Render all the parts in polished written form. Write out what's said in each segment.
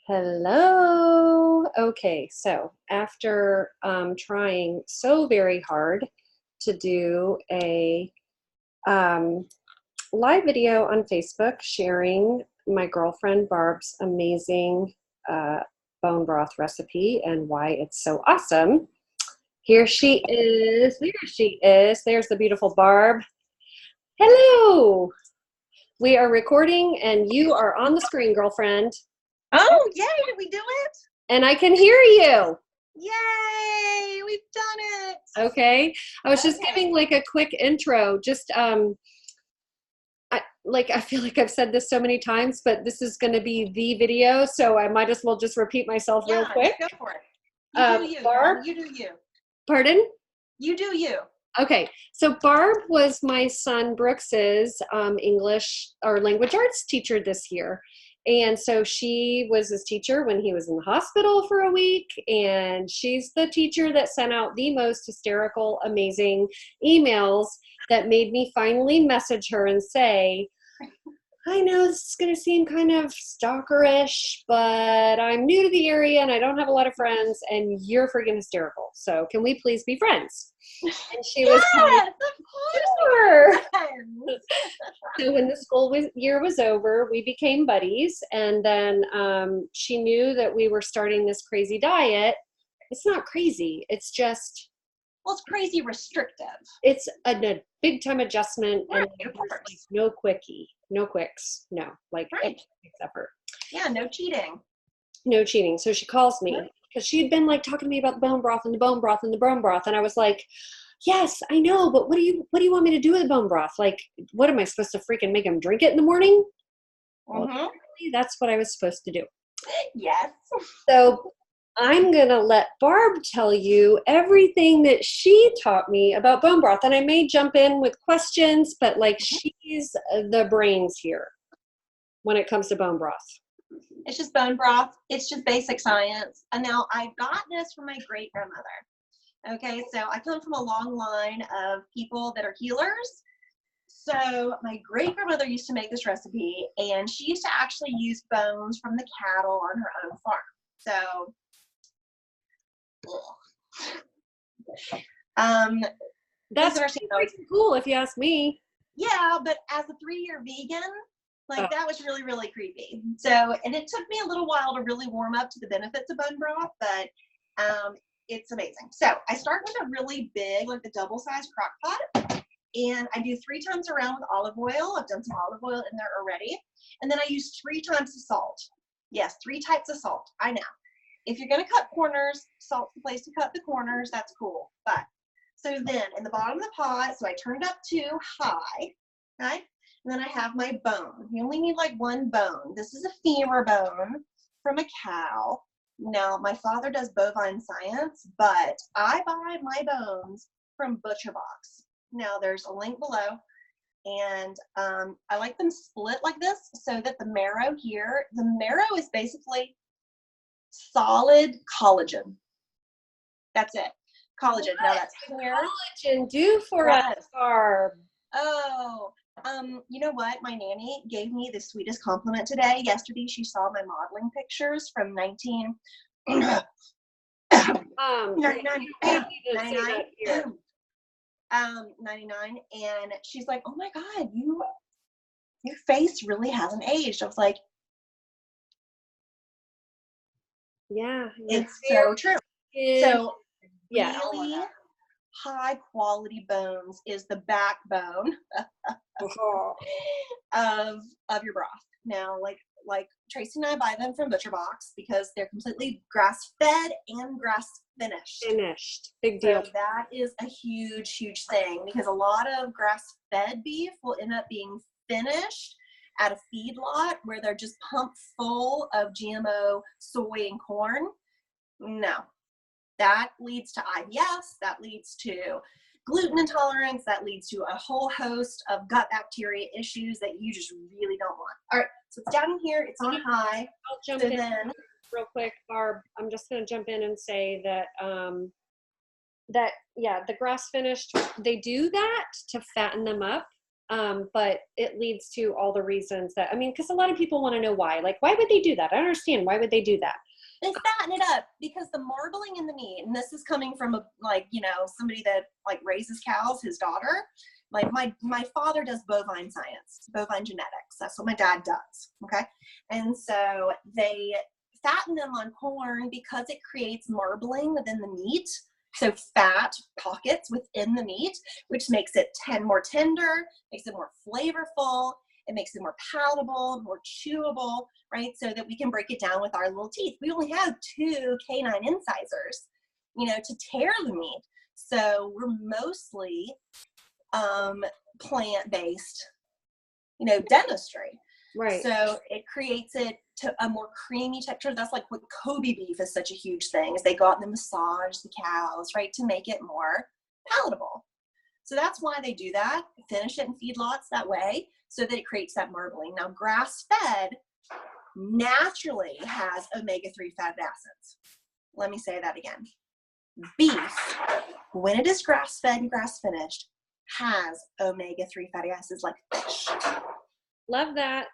Hello. Okay, so after trying so very hard to do a um, live video on Facebook sharing my girlfriend Barb's amazing uh, bone broth recipe and why it's so awesome, here she is. There she is. There's the beautiful Barb. Hello. We are recording and you are on the screen, girlfriend. Oh, yay, did we do it? And I can hear you. Yay, we've done it. Okay. I was just giving like a quick intro. Just I feel like I've said this so many times, but this is going to be the video, so I might as well just repeat myself real quick. Go for it. You do you, Barb, you do you. Pardon? You do you. Okay, so Barb was my son Brooks's English or language arts teacher this year. And so she was his teacher when he was in the hospital for a week. And she's the teacher that sent out the most hysterical, amazing emails that made me finally message her and say, I know this is going to seem kind of stalkerish, but I'm new to the area and I don't have a lot of friends and you're freaking hysterical. So can we please be friends? And she was like, sure. So when the school year was over, we became buddies. And then she knew that we were starting this crazy diet. It's not crazy. It's just, well, it's crazy restrictive. It's a big time adjustment. Right, And like no quickie, no quicks, no, like right. effort. Yeah, no cheating. No cheating. So she calls me because she'd been like talking to me about the bone broth and the bone broth and the bone broth. And I was like, yes, I know, but what do you want me to do with the bone broth? Like, what am I supposed to freaking make him drink it in the morning? Well, really, that's what I was supposed to do. Yes. So I'm going to let Barb tell you everything that she taught me about bone broth. And I may jump in with questions, but like she's the brains here when it comes to bone broth. It's just bone broth. It's just basic science. And now I got this from my great grandmother. Okay, so I come from a long line of people that are healers. So my great grandmother used to make this recipe, and she used to actually use bones from the cattle on her own farm. So, that's pretty cool if you ask me. Yeah, but as a 3-year vegan, like that was really, really creepy. So, and it took me a little while to really warm up to the benefits of bone broth, but it's amazing. So I start with a really big, like the double-sized crock pot, and I do 3 times around with olive oil. I've done some olive oil in there already. And then I use 3 times the salt. Yes, 3 types of salt. I know. If you're going to cut corners, salt's the place to cut the corners. That's cool. But so then in the bottom of the pot, so I turn it up to high, okay? And then I have my bone. You only need like 1 bone. This is a femur bone from a cow. Now, my father does bovine science, but I buy my bones from Butcher Box. Now, there's a link below, and I like them split like this so that the marrow here, the marrow is basically solid collagen. That's it. Collagen. Now that's hair. Collagen do for us, Barb. Oh, you know what? My nanny gave me the sweetest compliment today. Yesterday, she saw my modeling pictures from 99, and she's like, "Oh my God, your face really hasn't aged." I was like, "Yeah, it's so true." So, yeah, really high quality bones is the backbone of your broth. Now, like Tracy and I buy them from Butcher Box because they're completely grass fed and grass finished. Big deal. So that is a huge, huge thing because a lot of grass fed beef will end up being finished at a feedlot where they're just pumped full of GMO soy and corn. No. That leads to IBS, that leads to gluten intolerance, that leads to a whole host of gut bacteria issues that you just really don't want. All right, so it's down here, it's on high. I'll jump in real quick, Barb. I'm just going to jump in and say that, the grass finished, they do that to fatten them up. But it leads to all the reasons that, I mean, because a lot of people want to know why. Like, why would they do that? I don't understand. Why would they do that? They fatten it up because the marbling in the meat, and this is coming from a, like, you know, somebody that like raises cows, his daughter. Like my father does bovine science, bovine genetics. That's what my dad does. Okay. And so they fatten them on corn because it creates marbling within the meat. So fat pockets within the meat, which makes it more tender, makes it more flavorful. It makes it more palatable, more chewable, right? So that we can break it down with our little teeth. We only have 2 canine incisors, you know, to tear the meat. So we're mostly plant-based, you know, dentistry. Right. So it creates it to a more creamy texture. That's like what Kobe beef is such a huge thing, is they go out and massage the cows, right, to make it more palatable. So that's why they do that, finish it in feedlots that way, so that it creates that marbling. Now, grass-fed naturally has omega-3 fatty acids. Let me say that again. Beef, when it is grass-fed and grass-finished, has omega-3 fatty acids like fish. Love that.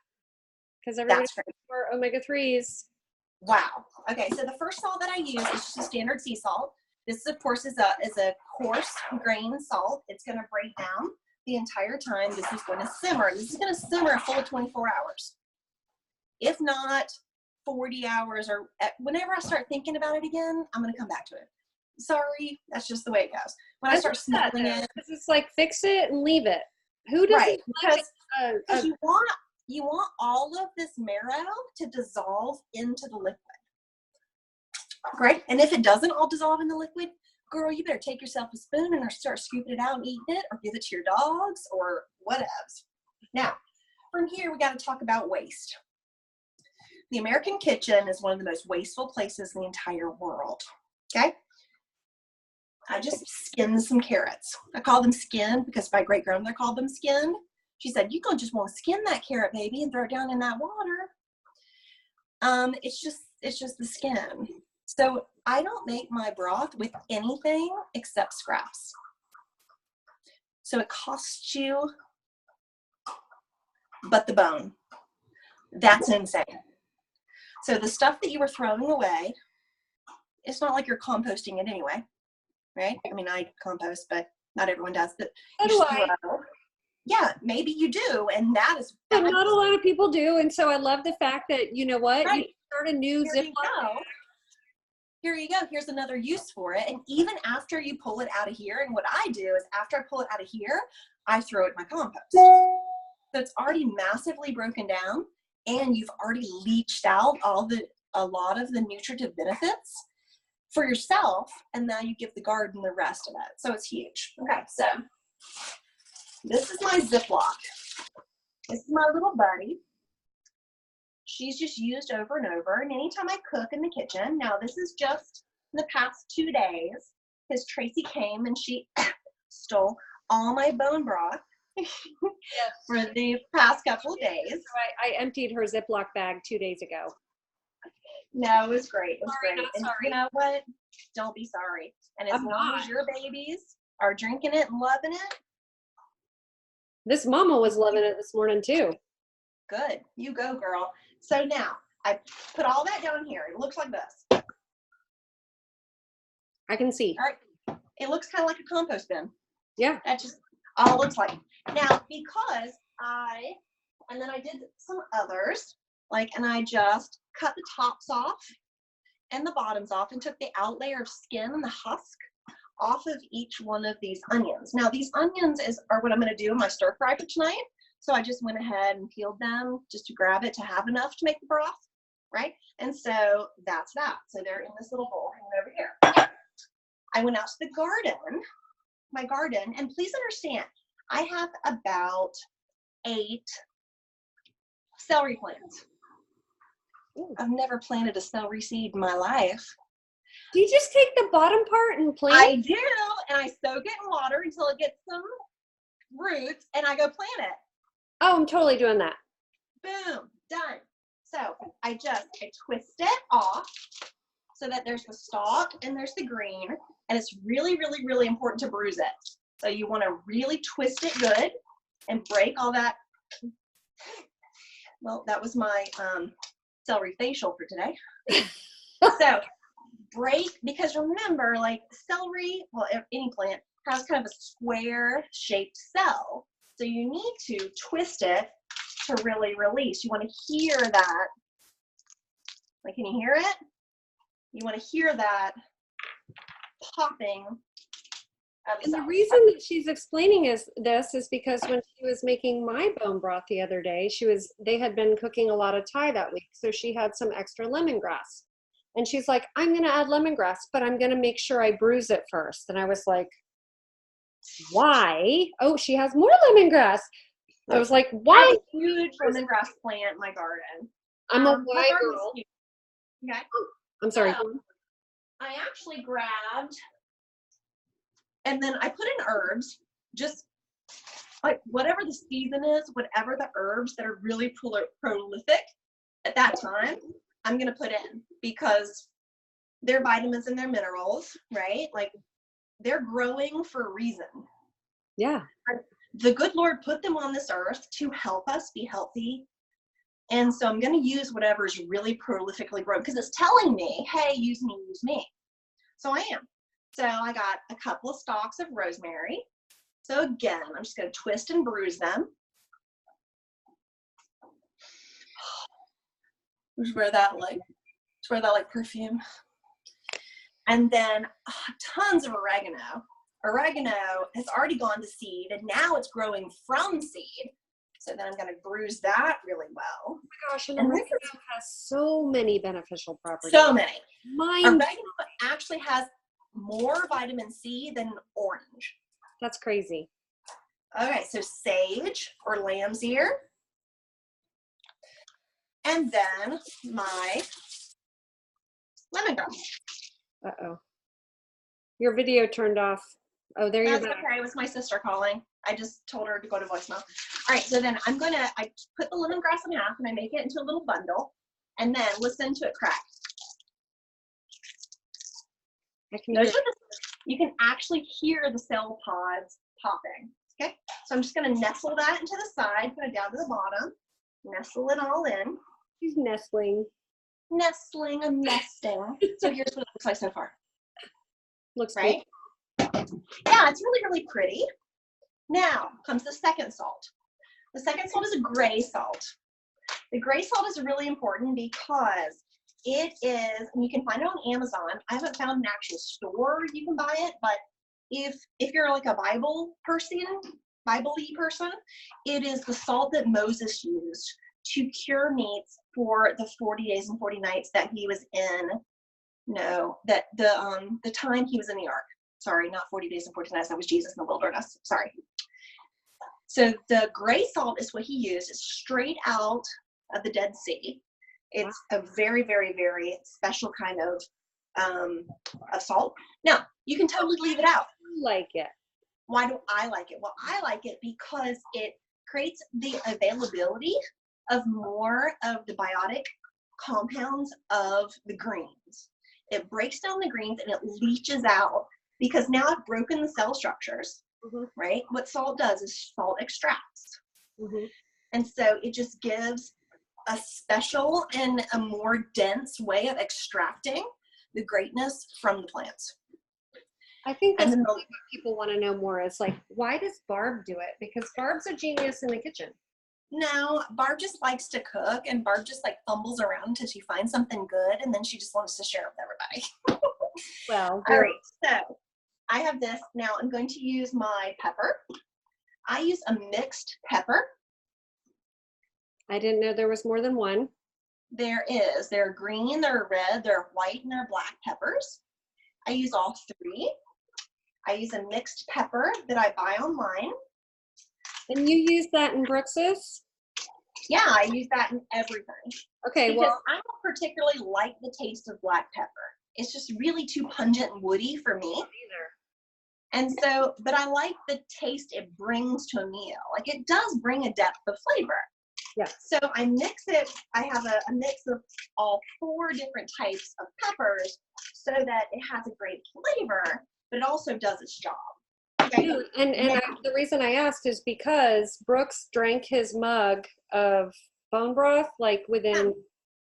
Because everybody's for omega-3s. Wow. Okay, so the first salt that I use is just a standard sea salt. This, of course, is a coarse grain salt. It's going to break down the entire time. This is going to simmer. This is going to simmer a full 24 hours. If not 40 hours, or whenever I start thinking about it again, I'm going to come back to it. Sorry, that's just the way it goes. When I start smelling it. Because it's like, fix it and leave it. Who doesn't right, because you you want all of this marrow to dissolve into the liquid. Great. And if it doesn't all dissolve in the liquid, girl, you better take yourself a spoon and start scooping it out and eating it, or give it to your dogs, or whatever. Now, from here, we got to talk about waste. The American kitchen is one of the most wasteful places in the entire world. Okay? I just skinned some carrots. I call them skinned because my great grandmother called them skinned. She said, "You gonna just want to skin that carrot, baby, and throw it down in that water." It's just the skin. So I don't make my broth with anything except scraps. So it costs you but the bone. That's insane. So the stuff that you were throwing away, it's not like you're composting it anyway, right? I mean, I compost, but not everyone does. But so do I. Yeah, maybe you do, and that is. But not a lot of people do, and so I love the fact that, you know what, right. You start a new Ziploc. Here you go. Here's another use for it. And even after you pull it out of here, and what I do is after I pull it out of here, I throw it in my compost. So it's already massively broken down, and you've already leached out a lot of the nutritive benefits for yourself, and now you give the garden the rest of it. So it's huge. Okay, so this is my Ziploc. This is my little buddy. She's just used over and over. And anytime I cook in the kitchen, now this is just in the past 2 days, because Tracy came and she stole all my bone broth for the past couple of days. So I emptied her Ziploc bag 2 days ago. No, it was great. It was sorry, great. And sorry. You know what? Don't be sorry. And as long as your babies are drinking it and loving it. This mama was loving it this morning too. Good. You go, girl. So now I put all that down here. It looks like this. I can see. All right. It looks kind of like a compost bin. Yeah. That's just all it looks like. Now, because and then I did some others, and I just cut the tops off and the bottoms off and took the out layer of skin and the husk off of each one of these onions. Now, these onions are what I'm going to do in my stir fry for tonight. So I just went ahead and peeled them just to grab it to have enough to make the broth, right? And so that's that. So they're in this little bowl hanging over here. I went out to the garden, my garden, and please understand, I have about 8 celery plants. Ooh. I've never planted a celery seed in my life. Do you just take the bottom part and plant? I do, and I soak it in water until it gets some roots, and I go plant it. Oh, I'm totally doing that. Boom, done. So I twist it off so that there's the stalk and there's the green, and it's really, really, really important to bruise it. So you want to really twist it good and break all that. Well, that was my celery facial for today. So break, because remember, like celery, well, any plant has kind of a square shaped cell. So you need to twist it to really release. You want to hear that. Like, can you hear it? You want to hear that popping of the And the cells. reason that she's explaining this is because when she was making my bone broth the other day, they had been cooking a lot of Thai that week, so she had some extra lemongrass. And she's like, I'm going to add lemongrass, but I'm going to make sure I bruise it first. And I was like, why? Oh, she has more lemongrass. I was like, I why? have a huge lemongrass plant in my garden. I'm a My why garden's girl. huge. Okay. I'm sorry. So, I actually grabbed, and then I put in herbs, just like whatever the season is, whatever the herbs that are really prolific at that time, I'm going to put in, because they're vitamins and they're minerals, right? Like, they're growing for a reason. Yeah. The good Lord put them on this earth to help us be healthy. And so I'm going to use whatever's really prolifically grown, because it's telling me, hey, use me, use me. So I am. So I got a couple of stalks of rosemary. So again, I'm just going to twist and bruise them. Swear that like perfume. And then tons of oregano. Oregano has already gone to seed, and now it's growing from seed. So then I'm going to bruise that really well. Oh my gosh, and And oregano has so many beneficial properties. So many. Mine. Oregano actually has more vitamin C than orange. That's crazy. Okay, so sage or lamb's ear. And then my lemongrass. Uh-oh. Your video turned off. Oh, there you're That's back. okay. It was my sister calling. I just told her to go to voicemail. All right, so then I put the lemongrass in half and I make it into a little bundle, and then listen to it crack. I can hear. You can actually hear the cell pods popping. Okay, so I'm just going to nestle that into the side, put it down to the bottom, nestle it all in. She's nestling. Nestling, I'm nesting. So here's what it looks like so far. Looks right. Yeah, it's really, really pretty. Now comes the second salt. The second salt is a gray salt. The gray salt is really important because it is, and you can find it on Amazon. I haven't found an actual store you can buy it, but if you're like a Bible-y person, it is the salt that Moses used to cure meats for the 40 days and 40 nights that he was in. No, that the time he was in the ark. Sorry, not 40 days and 40 nights. That was Jesus in the wilderness. Sorry. So the gray salt is what he used. It's straight out of the Dead Sea. It's a very, very, very special kind of salt. Now, you can totally leave it out. I like it. Why do I like it? Well, I like it because it creates the availability of more of the biotic compounds of the greens. It breaks down the greens and it leaches out, because now I've broken the cell structures, right? What salt does is salt extracts. And so it just gives a special and a more dense way of extracting the greatness from the plants. I think that's really what people want to know more is like, why does Barb do it? Because Barb's a genius in the kitchen. No, Barb just likes to cook, and Barb just like fumbles around until she finds something good, and then she just wants to share with everybody. Well, all right, so I have this. Now I'm going to use my pepper. I use a mixed pepper. I didn't know there was more than one. There is. There are green, there are red, there are white, and there are black peppers. I use all three. I use a mixed pepper that I buy online. And you use that in Brooks's? Yeah, I use that in everything. Okay, because well, I don't particularly like the taste of black pepper. It's just really too pungent and woody for me. Either. And so, but I like the taste it brings to a meal. Like, it does bring a depth of flavor. Yeah. So I mix it. I have a mix of all 4 different types of peppers so that it has a great flavor, but it also does its job. Okay. Yeah, and the reason I asked is because Brooks drank his mug of bone broth like within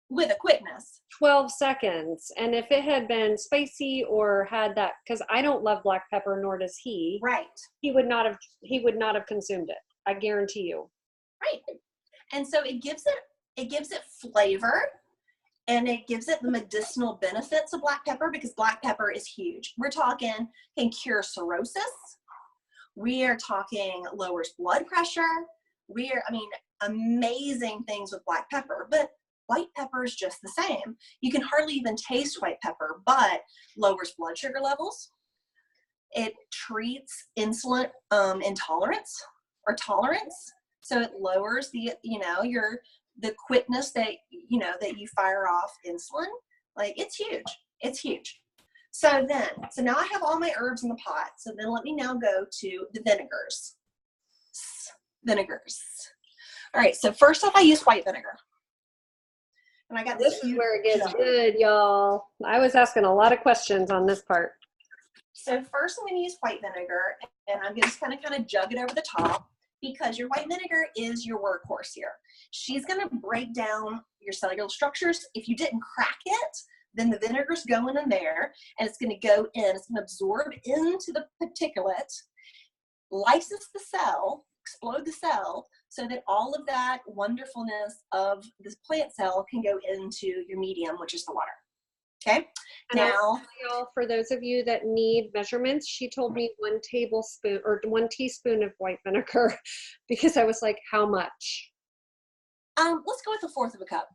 With a quickness. 12 seconds. And if it had been spicy or had that, because I don't love black pepper, nor does he, Right. he would not have consumed it. I guarantee you. Right. And so it gives it flavor, and it gives it the medicinal benefits of black pepper, because black pepper is huge. We're talking can cure cirrhosis. We are talking lowers blood pressure. Amazing things with black pepper, but white pepper is just the same. You can hardly even taste white pepper, but lowers blood sugar levels. It treats insulin intolerance or tolerance. So it lowers the quickness that you fire off insulin. Like, it's huge. It's huge. So now I have all my herbs in the pot. So then let me now go to the vinegars. All right. So first off, I use white vinegar. And I got this is where it gets good, y'all. I was asking a lot of questions on this part. So first I'm going to use white vinegar, and I'm just kind of jug it over the top, because your white vinegar is your workhorse here. She's going to break down your cellular structures. If you didn't crack it, then the vinegar's going in there, and it's going to go in. It's going to absorb into the particulate, lysis the cell, explode the cell, so that all of that wonderfulness of this plant cell can go into your medium, which is the water. Okay. And now, for those of you that need measurements, she told me 1 tablespoon or 1 teaspoon of white vinegar, because I was like, how much? Let's go with 1/4 of a cup.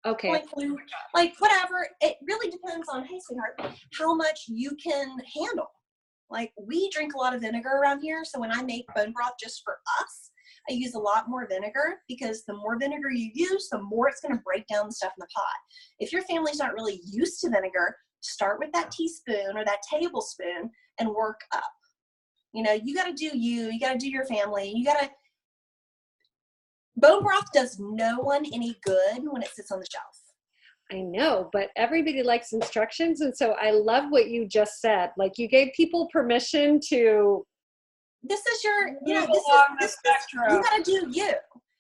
Okay. Like whatever. It really depends on, hey, sweetheart, how much you can handle. Like, we drink a lot of vinegar around here, so when I make bone broth just for us, I use a lot more vinegar, because the more vinegar you use, the more it's going to break down the stuff in the pot. If your family's not really used to vinegar, start with that teaspoon or that tablespoon and work up. You got to do you got to do your family. Bone broth does no one any good when it sits on the shelf. I know, but everybody likes instructions. And so I love what you just said. Like, you gave people permission to. This is your, you got to do you.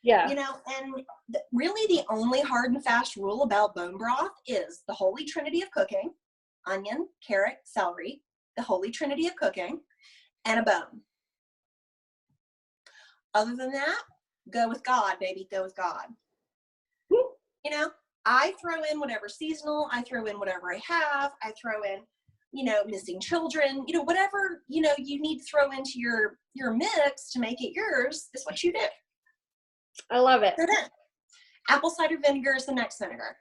Yeah. And really the only hard and fast rule about bone broth is the holy trinity of cooking: onion, carrot, celery, the holy trinity of cooking, and a bone. Other than that, go with God, baby, go with God. I throw in whatever seasonal, I throw in whatever I have, I throw in, missing children, whatever, you need to throw into your mix to make it yours is what you do. I love it. So then, apple cider vinegar is the next vinegar.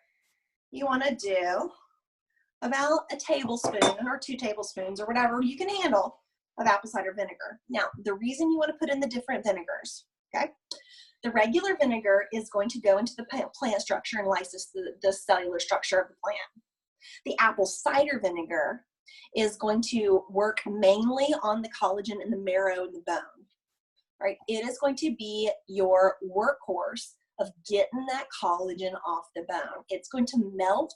You want to do about a tablespoon or 2 tablespoons or whatever you can handle of apple cider vinegar. Now, the reason you want to put in the different vinegars, okay? The regular vinegar is going to go into the plant structure and lysis the cellular structure of the plant. The apple cider vinegar is going to work mainly on the collagen in the marrow and the bone, right? It is going to be your workhorse of getting that collagen off the bone. It's going to melt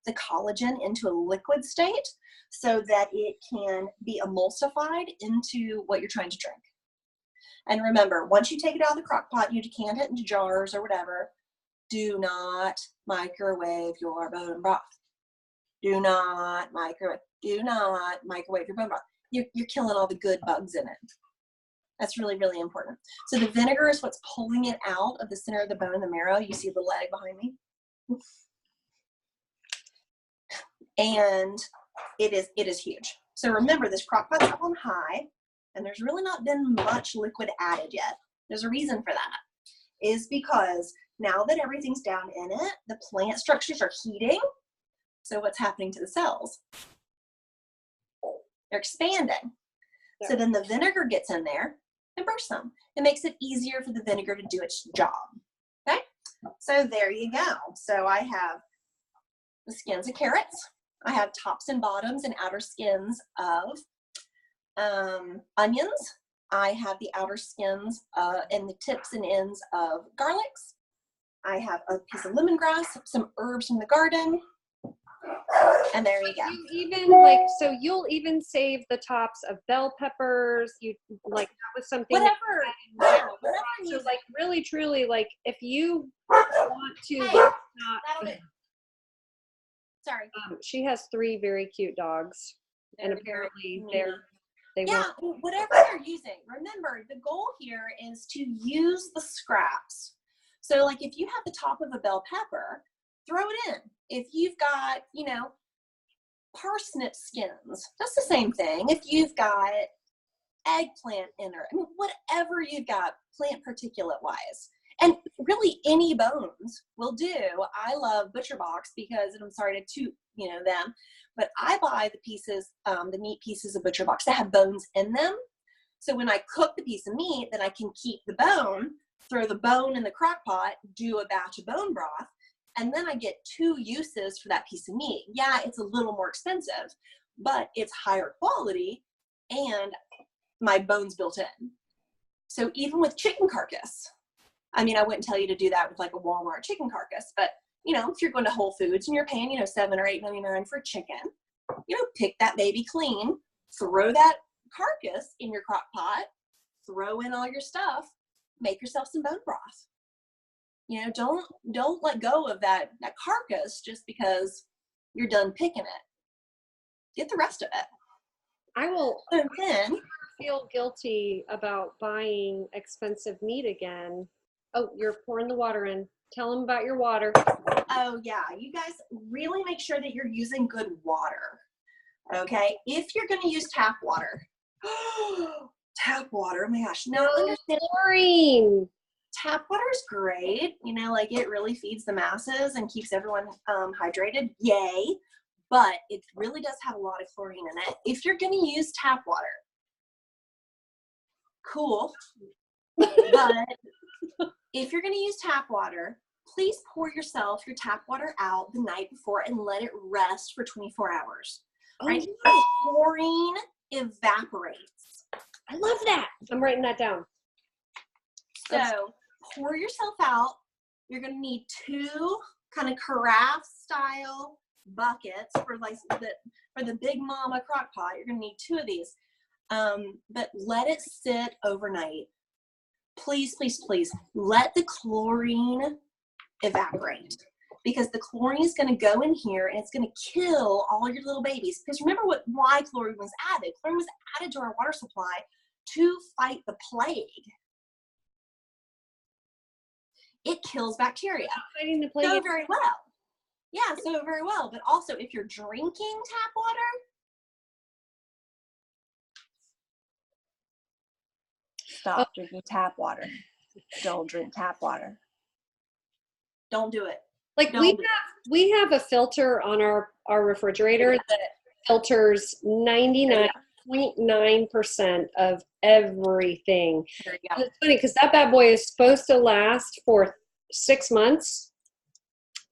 the collagen into a liquid state so that it can be emulsified into what you're trying to drink. And remember, once you take it out of the crock pot, you decant it into jars or whatever, do not microwave your bone broth. Do not microwave your bone broth. You're killing all the good bugs in it. That's really, really important. So the vinegar is what's pulling it out of the center of the bone, the marrow. You see the leg behind me? And it is huge. So remember, this crock pot's up on high, and there's really not been much liquid added yet. There's a reason for that. Is because now that everything's down in it, the plant structures are heating. So what's happening to the cells? They're expanding. Yeah. So then the vinegar gets in there and bursts them. It makes it easier for the vinegar to do its job. Okay? So there you go. So I have the skins of carrots. I have tops and bottoms and outer skins of onions. I have the outer skins and the tips and ends of garlics. I have a piece of lemongrass, some herbs from the garden, And there you go. You even like, so you'll even save the tops of bell peppers. You like, that was something. Whatever. Yeah, whatever So you like, really, truly, like, if you want to, Hey, not, that'll do. Sorry. She has 3 very cute dogs, There and we go. apparently they Yeah, want. whatever you're using. Remember, the goal here is to use the scraps. So like if you have the top of a bell pepper, throw it in. If you've got, you know, parsnip skins, that's the same thing. If you've got eggplant in her, I mean, whatever you've got plant particulate wise. And really any bones will do. I love Butcher Box because, and I'm sorry to toot, you know, them, but I buy the pieces, the meat pieces of Butcher Box that have bones in them. So when I cook the piece of meat, then I can keep the bone, throw the bone in the crock pot, do a batch of bone broth, and then I get 2 uses for that piece of meat. Yeah, it's a little more expensive, but it's higher quality and my bones built in. So even with chicken carcass, I mean, I wouldn't tell you to do that with like a Walmart chicken carcass, but you know, if you're going to Whole Foods and you're paying, you know, $7 or $8.99 for chicken, you know, pick that baby clean, throw that carcass in your crock pot, throw in all your stuff, make yourself some bone broth. You know, don't let go of that carcass just because you're done picking it. Get the rest of it. I will So then feel guilty about buying expensive meat again. Oh, you're pouring the water in. Tell them about your water. Oh yeah, you guys really make sure that you're using good water. Okay, if you're going to use tap water, tap water, oh my gosh, now understand, Chlorine. tap water is great, you know, like it really feeds the masses and keeps everyone hydrated, yay, but it really does have a lot of chlorine in it. If you're going to use tap water, cool, but if you're going to use tap water, please pour yourself your tap water out the night before and let it rest for 24 hours. Right? Oh, Chlorine evaporates. I love that. I'm writing that down. So pour yourself out. You're going to need 2 kind of carafe style buckets for like for the big mama crock pot. You're going to need 2 of these. But let it sit overnight. Please, please, please let the chlorine evaporate, because the chlorine is going to go in here and it's going to kill all your little babies. Because remember why chlorine was added. Chlorine was added to our water supply to fight the plague. It kills bacteria. Fighting the plague. So very well. Yeah, so very well. But also if you're drinking tap water, stop drinking tap water. Don't drink tap water. Don't do it. Like we have a filter on our refrigerator that filters 99.9% of everything. There you go. And it's funny because that bad boy is supposed to last for 6 months.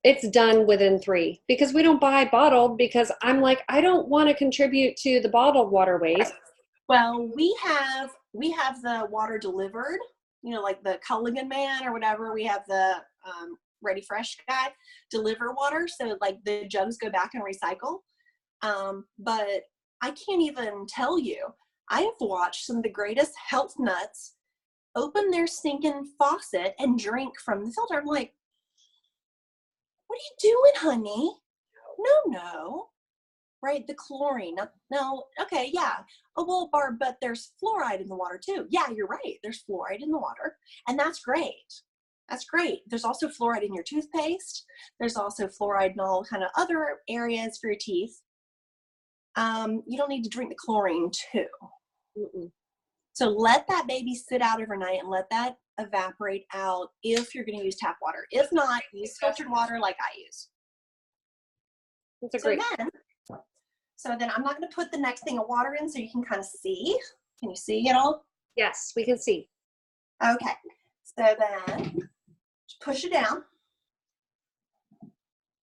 It's done within 3 because we don't buy bottled, because I'm like, I don't want to contribute to the bottled water waste. Well, we have the water delivered, you know, like the Culligan man or whatever. We have the Ready Fresh guy deliver water, so like the jugs go back and recycle. But I can't even tell you, I have watched some of the greatest health nuts open their stinking faucet and drink from the filter. I'm like, what are you doing, honey? No. Right, the chlorine. No, okay, yeah. Oh, well, Barb, but there's fluoride in the water too. Yeah, you're right. There's fluoride in the water, and that's great. That's great. There's also fluoride in your toothpaste. There's also fluoride in all kind of other areas for your teeth. You don't need to drink the chlorine too. Mm-mm. So let that baby sit out overnight and let that evaporate out if you're going to use tap water. If not, use filtered water like I use. That's a great. So then I'm not going to put the next thing of water in so you can kind of see. Can you see it all? Yes, we can see. Okay. So then just push it down.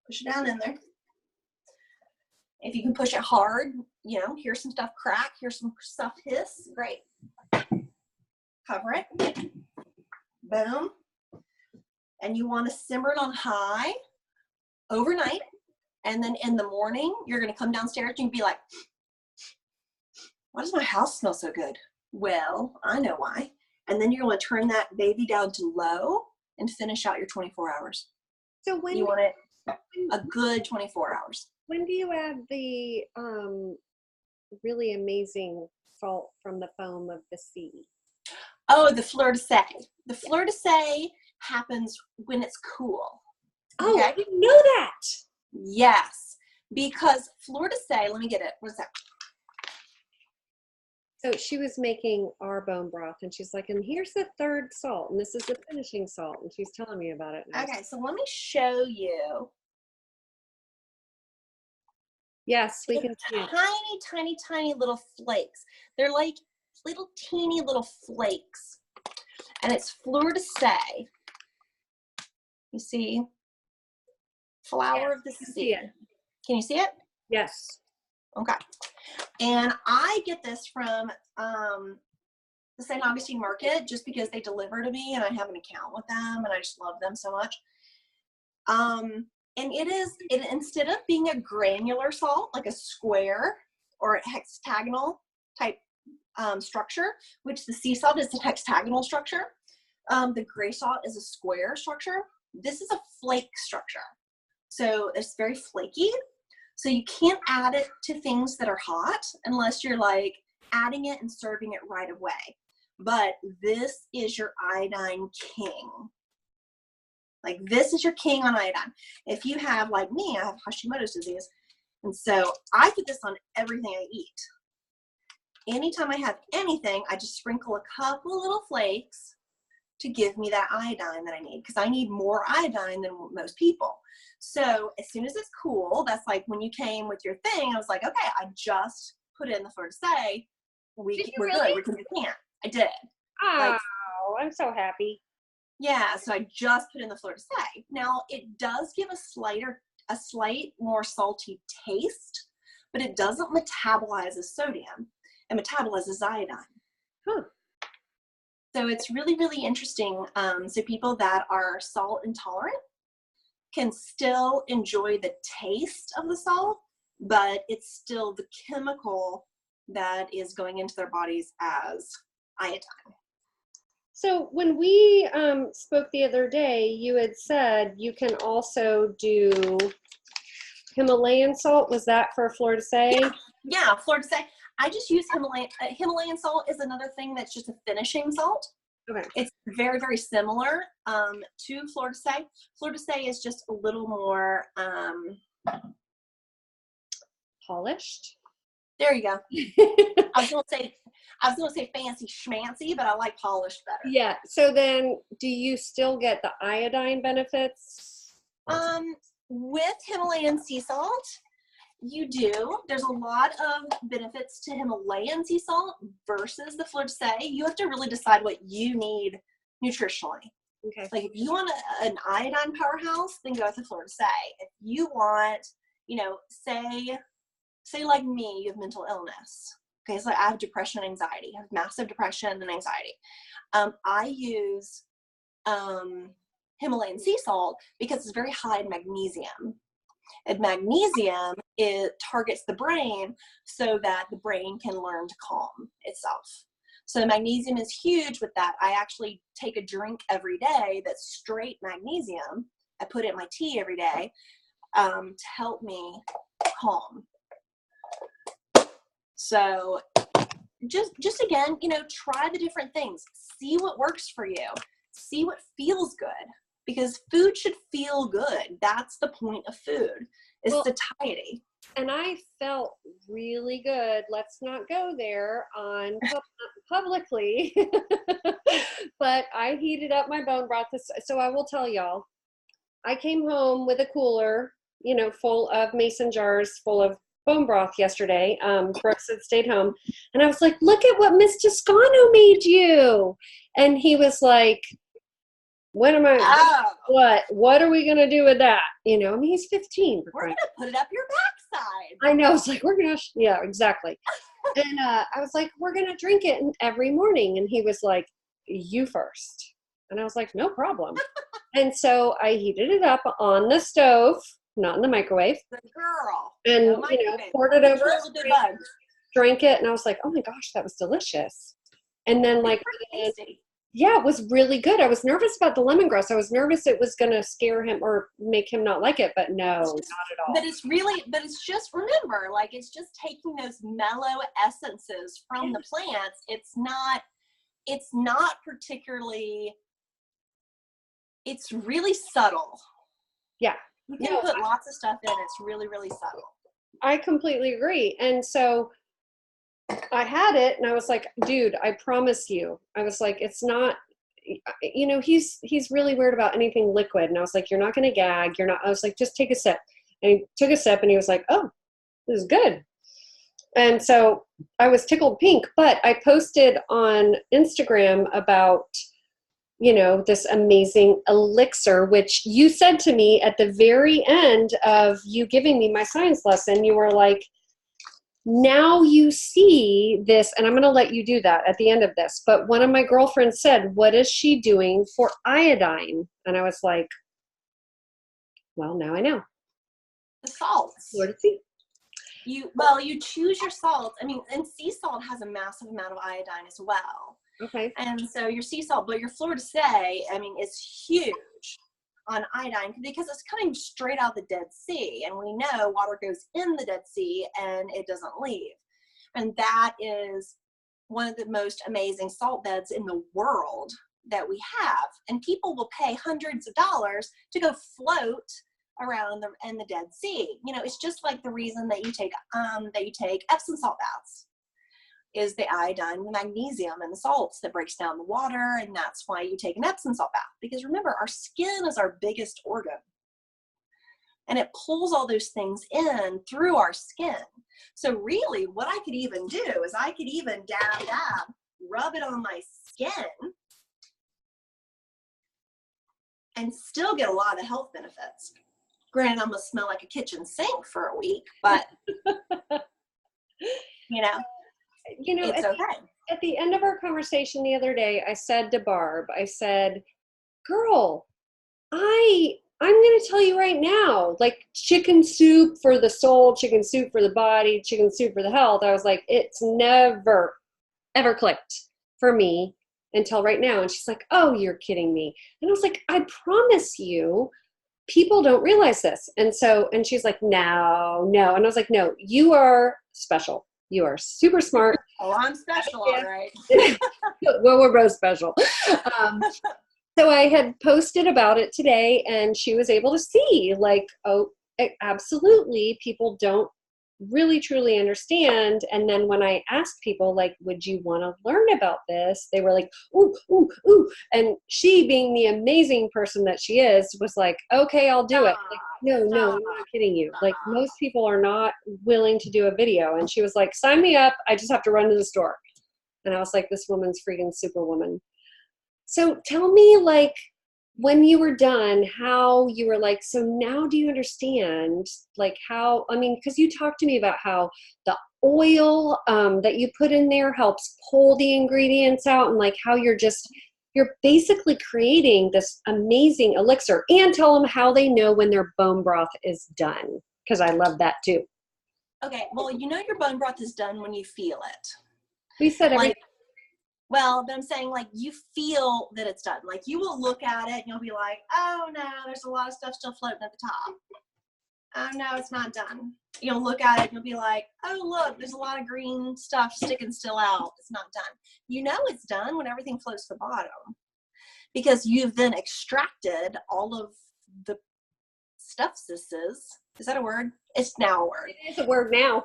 Push it down in there. If you can push it hard, you know, hear some stuff crack, hear some stuff hiss. Great. Cover it. Boom. And you want to simmer it on high overnight. And then in the morning, you're going to come downstairs and be like, why does my house smell so good? Well, I know why. And then you're going to turn that baby down to low and finish out your 24 hours. So when You want it a good 24 hours. When do you add the really amazing salt from the foam of the sea? Oh, the fleur de sel. The fleur de sel happens when it's cool. Oh, okay? I didn't know that. Yes, because fleur de sel, let me get it. What is that? So she was making our bone broth, and she's like, and here's the third salt, and this is the finishing salt, and she's telling me about it. Okay, so let me show you. Yes, we can see it. Tiny, tiny, tiny little flakes. They're like little teeny little flakes. And it's fleur de sel. You see? Flower of the sea. Can you see it? Yes. Okay. And I get this from the St. Augustine Market just because they deliver to me and I have an account with them and I just love them so much. And it instead of being a granular salt, like a square or a hexagonal type structure, which the sea salt is a hexagonal structure, the gray salt is a square structure. This is a flake structure. So it's very flaky. So you can't add it to things that are hot unless you're like adding it and serving it right away. But this is your iodine king. Like this is your king on iodine. If you have, like me, I have Hashimoto's disease. And so I put this on everything I eat. Anytime I have anything, I just sprinkle a couple little flakes to give me that iodine that I need, because I need more iodine than most people. So as soon as it's cool, that's like when you came with your thing, I was like, okay, I just put in the fleur de sel. We're good. We can. I did. Oh, like, I'm so happy. Yeah, so I just put in the fleur de sel. Now it does give a slight more salty taste, but it doesn't metabolize as sodium. It metabolizes iodine. Huh. So it's really, really interesting. So people that are salt intolerant can still enjoy the taste of the salt, but it's still the chemical that is going into their bodies as iodine. So when we spoke the other day, you had said you can also do Himalayan salt. Was that for fleur de sel? Yeah, fleur de sel. I just use Himalayan salt is another thing that's just a finishing salt. Okay. It's very, very similar to fleur de sel. Fleur de sel is just a little more polished. There you go. I was gonna say fancy schmancy, but I like polished better. Yeah. So then, do you still get the iodine benefits? With Himalayan sea salt, you do. There's a lot of benefits to Himalayan sea salt versus the fleur de sel. You have to really decide what you need nutritionally. Okay. Like if you want an iodine powerhouse, then go with the fleur de sel. If you want, say like me, you have mental illness. Okay, so I have depression and anxiety. I have massive depression and anxiety. I use Himalayan sea salt because it's very high in magnesium. And magnesium, it targets the brain so that the brain can learn to calm itself. So magnesium is huge with that. I actually take a drink every day that's straight magnesium. I put it in my tea every day to help me calm. So just again, try the different things. See what works for you. See what feels good. Because food should feel good. That's the point of food, is satiety. And I felt really good. Let's not go there on publicly. But I heated up my bone broth. So I will tell y'all, I came home with a cooler, full of mason jars full of bone broth yesterday. Brooks had stayed home. And I was like, look at what Miss Toscano made you. And he was like, what are we going to do with that? He's 15. We're going to put it up your backside. I know. It's like, yeah, exactly. And I was like, we're going to drink it every morning. And he was like, you first. And I was like, no problem. And so I heated it up on the stove not in the microwave. The girl. And, No microwave. poured it over, Bug. drank it, and I was like, oh my gosh, that was delicious. And then like, Tasty. yeah, it was really good. I was nervous about the lemongrass. I was nervous it was going to scare him or make him not like it, but no, not at all. But it's just, remember, like, it's just taking those mellow essences from the plants. It's not particularly, it's really subtle. Yeah. You can put lots of stuff in. It's really, really subtle. I completely agree. And so I had it and I was like, dude, I promise you. I was like, it's not, he's really weird about anything liquid. And I was like, you're not going to gag. I was like, just take a sip. And he took a sip and he was like, oh, this is good. And so I was tickled pink, but I posted on Instagram about, this amazing elixir, which you said to me at the very end of you giving me my science lesson, you were like, now you see this, and I'm going to let you do that at the end of this. But one of my girlfriends said, what is she doing for iodine? And I was like, well, now I know. The salts. What to see? You choose your salts. I mean, and sea salt has a massive amount of iodine as well. Okay. And so your sea salt, but your Fleur de Sel, I mean, is huge on iodine because it's coming straight out of the Dead Sea. And we know water goes in the Dead Sea and it doesn't leave. And that is one of the most amazing salt beds in the world that we have. And people will pay hundreds of dollars to go float around in the Dead Sea. It's just like the reason that you take Epsom salt baths is the iodine, the magnesium, and the salts that breaks down the water, and that's why you take an Epsom salt bath. Because remember, our skin is our biggest organ, and it pulls all those things in through our skin. So really, what I could even do is I could even rub it on my skin, and still get a lot of health benefits. Granted, I'm gonna smell like a kitchen sink for a week, but it's okay. At the end of our conversation the other day, I said to Barb, girl, I'm going to tell you right now, like chicken soup for the soul, chicken soup for the body, chicken soup for the health. I was like, it's never, ever clicked for me until right now. And she's like, oh, you're kidding me. And I was like, I promise you, people don't realize this. And she's like, no. And I was like, no, you are special. You are super smart. Oh, I'm special, all right. Well, we're both special. So I had posted about it today, and she was able to see, like, oh, absolutely, people don't really truly understand. And then when I asked people, like, would you want to learn about this? They were like, ooh, ooh, ooh. And she, being the amazing person that she is, was like, okay, I'll do it. Like, no, I'm not kidding you. Like, most people are not willing to do a video. And she was like, sign me up. I just have to run to the store. And I was like, this woman's freaking superwoman. So tell me, like, when you were done, how you were like, so now do you understand, like, how, I mean, because you talked to me about how the oil that you put in there helps pull the ingredients out, and like how you're basically creating this amazing elixir. And tell them how they know when their bone broth is done, because I love that too. Okay, well, your bone broth is done when you feel it. We said everything. Well, but I'm saying, like, you feel that it's done. Like, you will look at it and you'll be like, oh no, there's a lot of stuff still floating at the top. Oh no, it's not done. You'll look at it and you'll be like, oh look, there's a lot of green stuff sticking still out. It's not done. It's done when everything floats to the bottom, because you've then extracted all of the stuffses. Is that a word? It's now a word. It is a word now.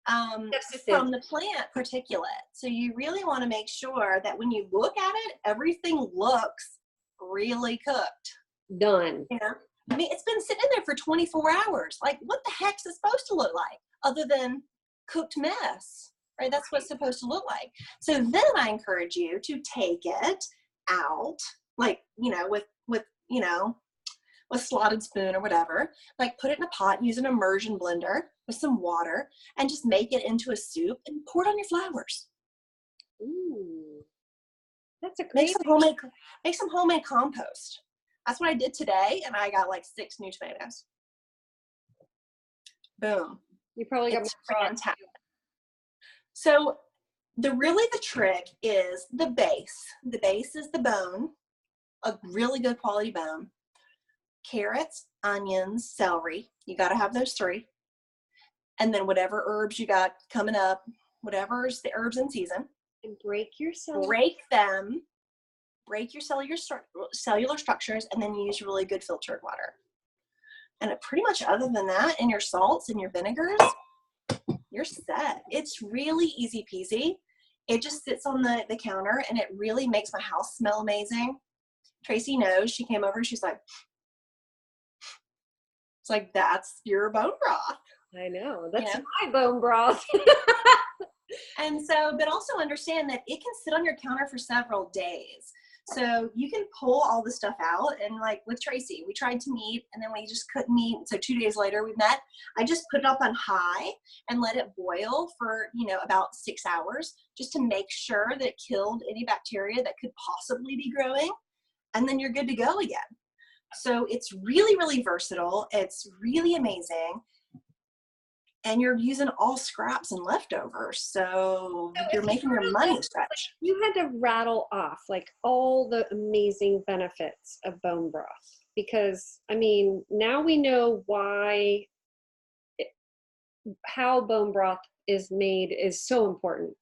From the plant particulate. So you really want to make sure that when you look at it, everything looks really cooked. Done. I mean, it's been sitting there for 24 hours. Like, what the heck's it supposed to look like other than cooked mess, right? That's what it's supposed to look like. So then I encourage you to take it out, like, with slotted spoon or whatever, like put it in a pot, use an immersion blender with some water, and just make it into a soup and pour it on your flowers. Ooh, that's a great. Make some homemade compost. That's what I did today, and I got like 6 new tomatoes. Boom. You probably got It's more broth. fantastic. So the trick is the base. The base is the bone, a really good quality bone. Carrots, onions, celery. You got to have those three. And then whatever herbs you got coming up, whatever's the herbs in season. And break your celery. Break them. Break your cellular structures, and then use really good filtered water. And pretty much other than that, and your salts and your vinegars, you're set. It's really easy peasy. It just sits on the counter, and it really makes my house smell amazing. Tracy knows. She came over and she's like, it's like, that's your bone broth. I know. That's my bone broth. And so, but also understand that it can sit on your counter for several days. So you can pull all the stuff out, and like with Tracy, we tried to meet and then we just couldn't meet. So 2 days later we met. I just put it up on high and let it boil for, about 6 hours, just to make sure that it killed any bacteria that could possibly be growing. And then you're good to go again. So it's really, really versatile. It's really amazing. And you're using all scraps and leftovers. So you're making your money stretch. You had to rattle off like all the amazing benefits of bone broth, because now we know how bone broth is made is so important.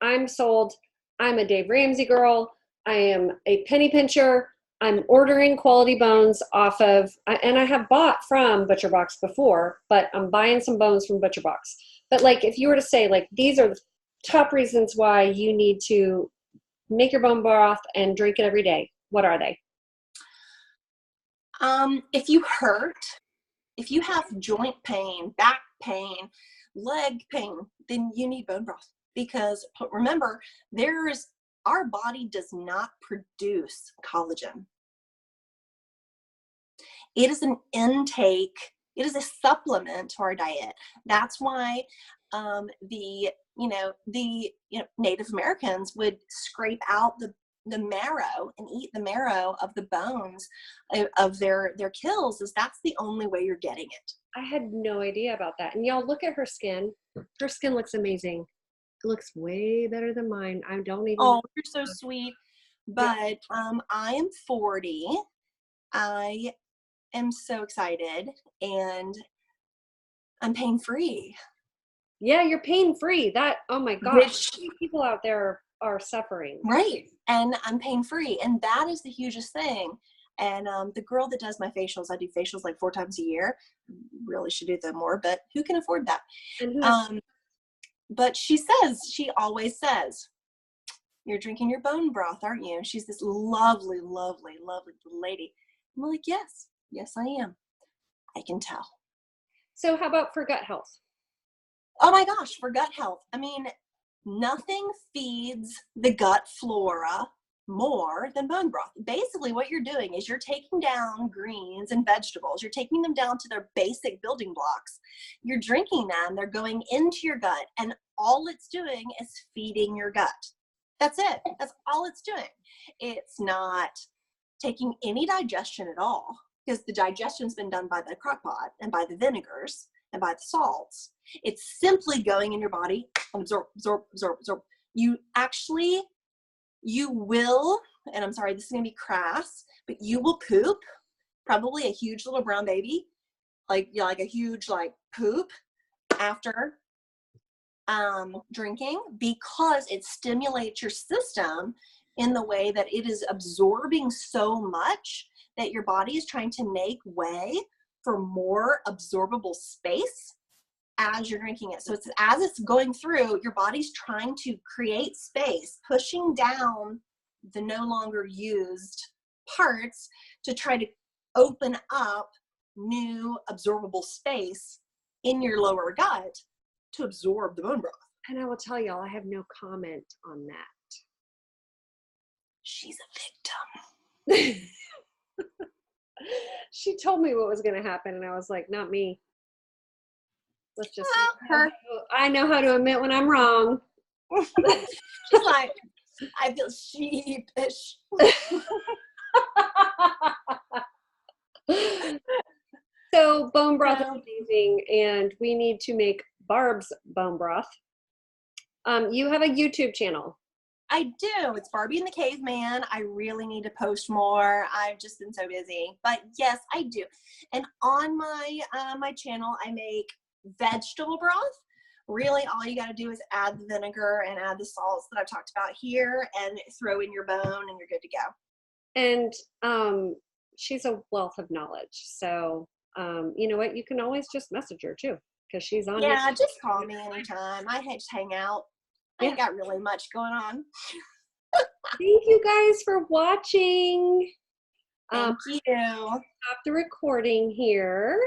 I'm sold. I'm a Dave Ramsey girl. I am a penny pincher. I'm ordering quality bones off of, and I have bought from Butcher Box before, but I'm buying some bones from Butcher Box. But if you were to say, these are the top reasons why you need to make your bone broth and drink it every day, what are they? If you hurt, if you have joint pain, back pain, leg pain, then you need bone broth. Because remember, our body does not produce collagen. It is an intake. It is a supplement to our diet. That's why the Native Americans would scrape out the marrow and eat the marrow of the bones of their kills. That's the only way you're getting it. I had no idea about that. And y'all, look at her skin. Her skin looks amazing. It looks way better than mine. I don't even. Oh, you're so sweet. But I am 40. I am so excited, and I'm pain free. Yeah, you're pain free. Oh my gosh, people out there are suffering. Right. And I'm pain free. And that is the hugest thing. And the girl that does my facials, I do facials 4 times a year. Really should do them more, but who can afford that? But she always says, you're drinking your bone broth, aren't you? She's this lovely, lovely, lovely lady. I'm like, yes, I am. I can tell. So how about for gut health? Oh my gosh, for gut health. Nothing feeds the gut flora more than bone broth. Basically what you're doing is you're taking down greens and vegetables. You're taking them down to their basic building blocks. You're drinking them. They're going into your gut, and all it's doing is feeding your gut. That's it. That's all it's doing. It's not taking any digestion at all, because the digestion's been done by the crock pot and by the vinegars and by the salts. It's simply going in your body and absorb. You will, and I'm sorry, this is going to be crass, but you will poop probably a huge little brown baby, like a huge poop after drinking, because it stimulates your system in the way that it is absorbing so much that your body is trying to make way for more absorbable space as you're drinking it. So as it's going through, your body's trying to create space, pushing down the no longer used parts to try to open up new absorbable space in your lower gut to absorb the bone broth. And I will tell y'all, I have no comment on that. She's a victim. She told me what was going to happen, and I was like, not me. Let's just her. I know how to admit when I'm wrong. She's like, I feel sheepish. So bone broth is So amazing, and we need to make Barb's bone broth. You have a YouTube channel. I do. It's Barbie and the Caveman. I really need to post more. I've just been so busy. But yes, I do. And on my channel, I make vegetable broth. Really, all you got to do is add the vinegar and add the salts that I've talked about here, and throw in your bone, and you're good to go. And she's a wealth of knowledge. So you know what? You can always just message her too, because she's on here. Yeah, just call me anytime. I just hang out. I ain't got really much going on. Thank you guys for watching. Thank you. Stop the recording here.